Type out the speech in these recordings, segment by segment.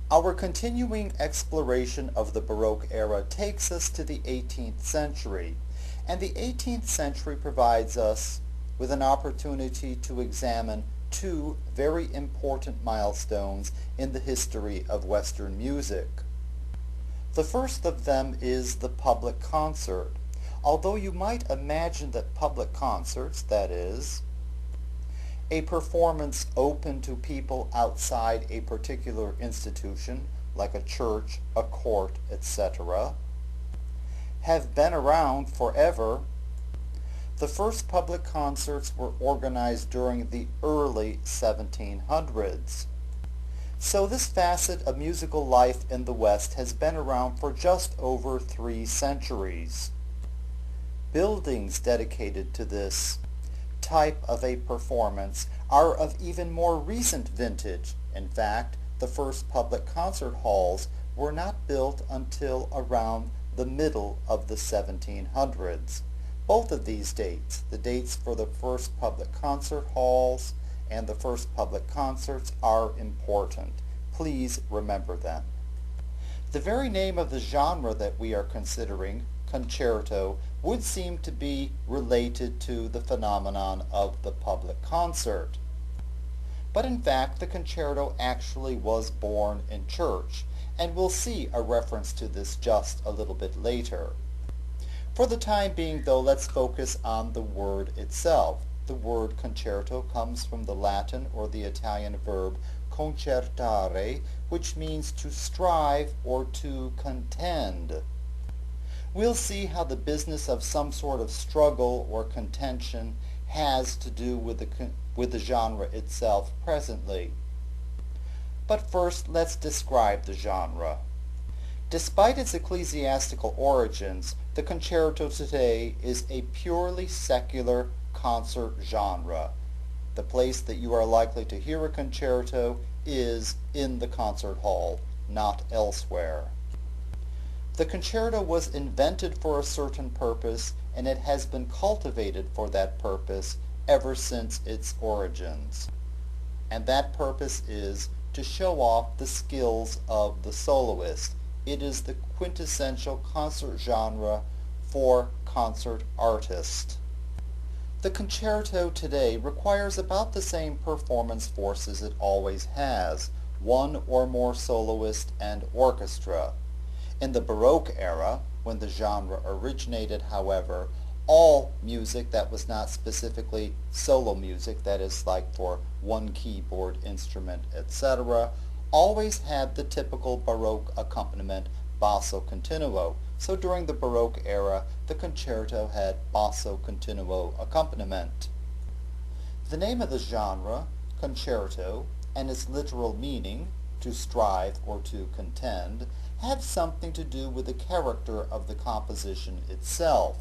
Our continuing exploration of the Baroque era takes us to the 18th century, and the 18th century provides us with an opportunity to examine two very important milestones in the history of Western music. The first of them is the public concert. Although you might imagine that public concerts, that is, a performance open to people outside a particular institution, like a church, a court, etc., have been around forever. The first public concerts were organized during the early 1700s. So this facet of musical life in the West has been around for just over 3 centuries. Buildings dedicated to this type of a performance are of even more recent vintage. In fact, the first public concert halls were not built until around the middle of the 1700s. Both of these dates, the dates for the first public concert halls and the first public concerts, are important. Please remember them. The very name of the genre that we are considering, concerto, would seem to be related to the phenomenon of the public concert. But in fact, the concerto actually was born in church, and we'll see a reference to this just a little bit later. For the time being, though, let's focus on the word itself. The word concerto comes from the Latin or the Italian verb concertare, which means to strive or to contend. We'll see how the business of some sort of struggle or contention has to do with the genre itself presently. But first, let's describe the genre. Despite its ecclesiastical origins, the concerto today is a purely secular concert genre. The place that you are likely to hear a concerto is in the concert hall, not elsewhere. The concerto was invented for a certain purpose, and it has been cultivated for that purpose ever since its origins. And that purpose is to show off the skills of the soloist. It is the quintessential concert genre for concert artists. The concerto today requires about the same performance forces it always has, one or more soloists and orchestra. In the Baroque era, when the genre originated, however, all music that was not specifically solo music, that is like for one keyboard instrument, etc., always had the typical Baroque accompaniment basso continuo. So during the Baroque era, the concerto had basso continuo accompaniment. The name of the genre, concerto, and its literal meaning, to strive or to contend, have something to do with the character of the composition itself.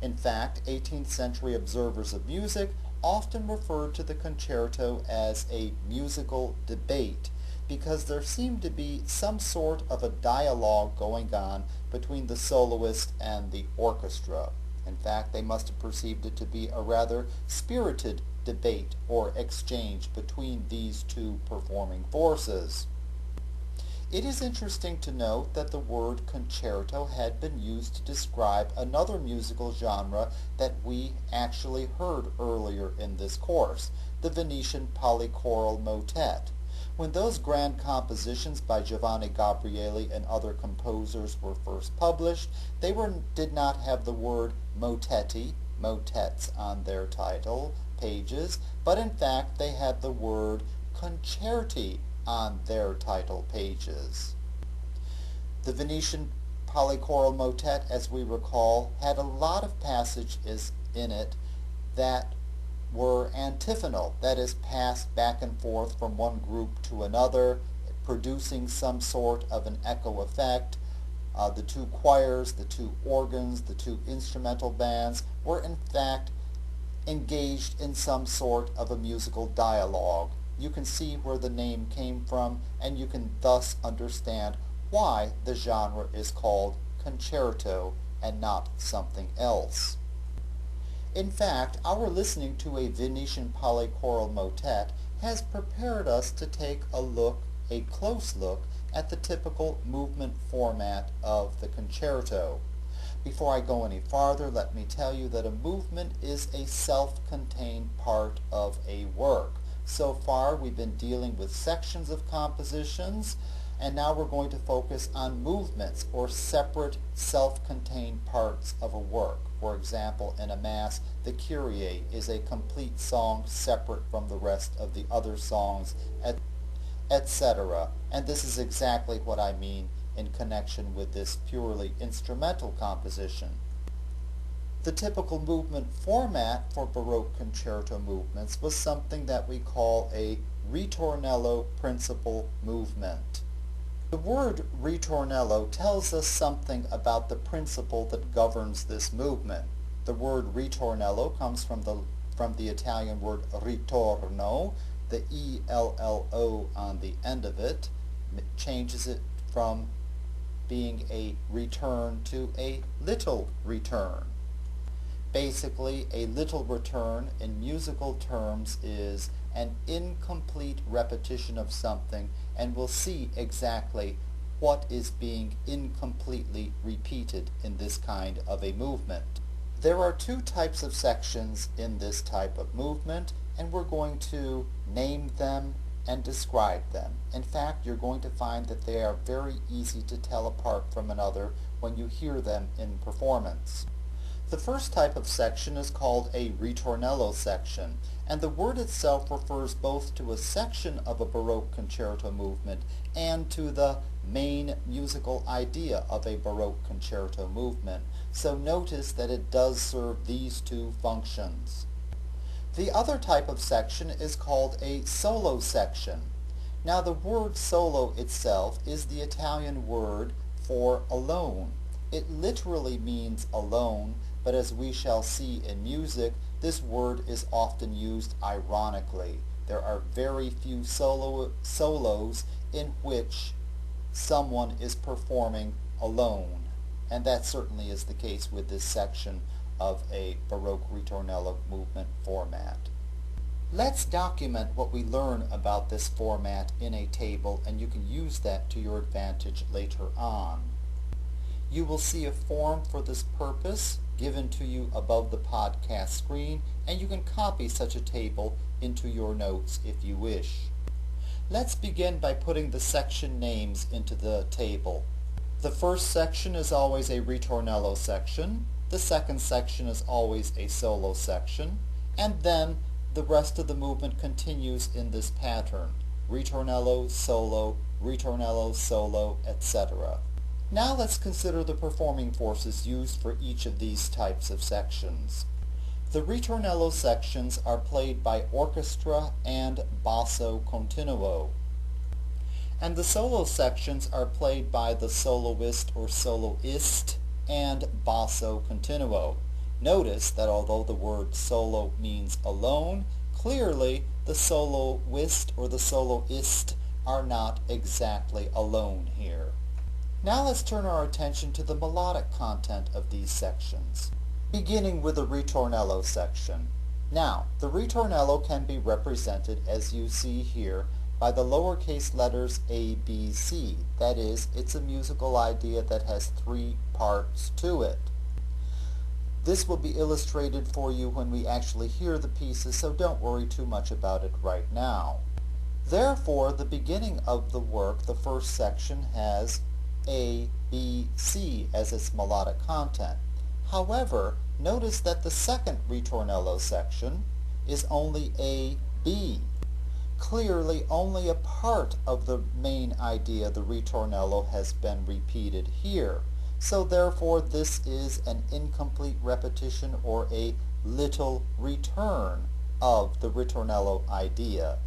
In fact, 18th century observers of music often referred to the concerto as a musical debate, because there seemed to be some sort of a dialogue going on between the soloist and the orchestra. In fact, they must have perceived it to be a rather spirited debate or exchange between these two performing forces. It is interesting to note that the word concerto had been used to describe another musical genre that we actually heard earlier in this course, the Venetian polychoral motet. When those grand compositions by Giovanni Gabrieli and other composers were first published, they did not have the word motetti, motets, on their title pages, but in fact they had the word concerti on their title pages. The Venetian polychoral motet, as we recall, had a lot of passages in it that were antiphonal, that is, passed back and forth from one group to another, producing some sort of an echo effect. The two choirs, the two organs, the two instrumental bands were in fact engaged in some sort of a musical dialogue. You can see where the name came from, and you can thus understand why the genre is called concerto and not something else. In fact, our listening to a Venetian polychoral motet has prepared us to take a close look at the typical movement format of the concerto. Before I go any farther, let me tell you that a movement is a self-contained part of a work. So far we've been dealing with sections of compositions, and now we're going to focus on movements or separate self-contained parts of a work. For example, in a Mass, the Kyrie is a complete song separate from the rest of the other songs, etc. And this is exactly what I mean in connection with this purely instrumental composition. The typical movement format for Baroque concerto movements was something that we call a ritornello principal movement. The word ritornello tells us something about the principle that governs this movement. The word ritornello comes from the Italian word ritorno. The E-L-L-O on the end of it changes it from being a return to a little return. Basically, a little return in musical terms is an incomplete repetition of something, and we'll see exactly what is being incompletely repeated in this kind of a movement. There are two types of sections in this type of movement, and we're going to name them and describe them. In fact, you're going to find that they are very easy to tell apart from another when you hear them in performance. The first type of section is called a ritornello section, and the word itself refers both to a section of a Baroque concerto movement and to the main musical idea of a Baroque concerto movement. So notice that it does serve these two functions. The other type of section is called a solo section. Now the word solo itself is the Italian word for alone. It literally means alone, but as we shall see in music, this word is often used ironically. There are very few solos in which someone is performing alone, and that certainly is the case with this section of a Baroque ritornello movement format. Let's document what we learn about this format in a table, and you can use that to your advantage later on. You will see a form for this purpose given to you above the podcast screen, and you can copy such a table into your notes if you wish. Let's begin by putting the section names into the table. The first section is always a ritornello section, the second section is always a solo section, and then the rest of the movement continues in this pattern: ritornello, solo, etc. Now let's consider the performing forces used for each of these types of sections. The ritornello sections are played by orchestra and basso continuo, and the solo sections are played by the soloist or soloist and basso continuo. Notice that although the word solo means alone, clearly the soloist or the soloist are not exactly alone here. Now let's turn our attention to the melodic content of these sections, beginning with the ritornello section. Now, the ritornello can be represented, as you see here, by the lowercase letters A, B, C. That is, it's a musical idea that has three parts to it. This will be illustrated for you when we actually hear the pieces, so don't worry too much about it right now. Therefore, the beginning of the work, the first section, has A, B, C as its melodic content. However, notice that the second ritornello section is only A, B. Clearly, only a part of the main idea, the ritornello, has been repeated here. So therefore, this is an incomplete repetition or a little return of the ritornello idea.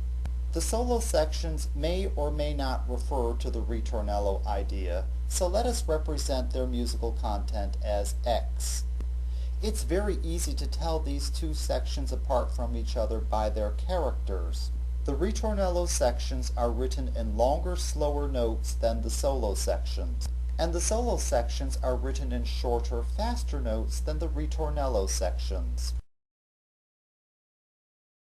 The solo sections may or may not refer to the ritornello idea, so let us represent their musical content as X. It's very easy to tell these two sections apart from each other by their characters. The ritornello sections are written in longer, slower notes than the solo sections, and the solo sections are written in shorter, faster notes than the ritornello sections.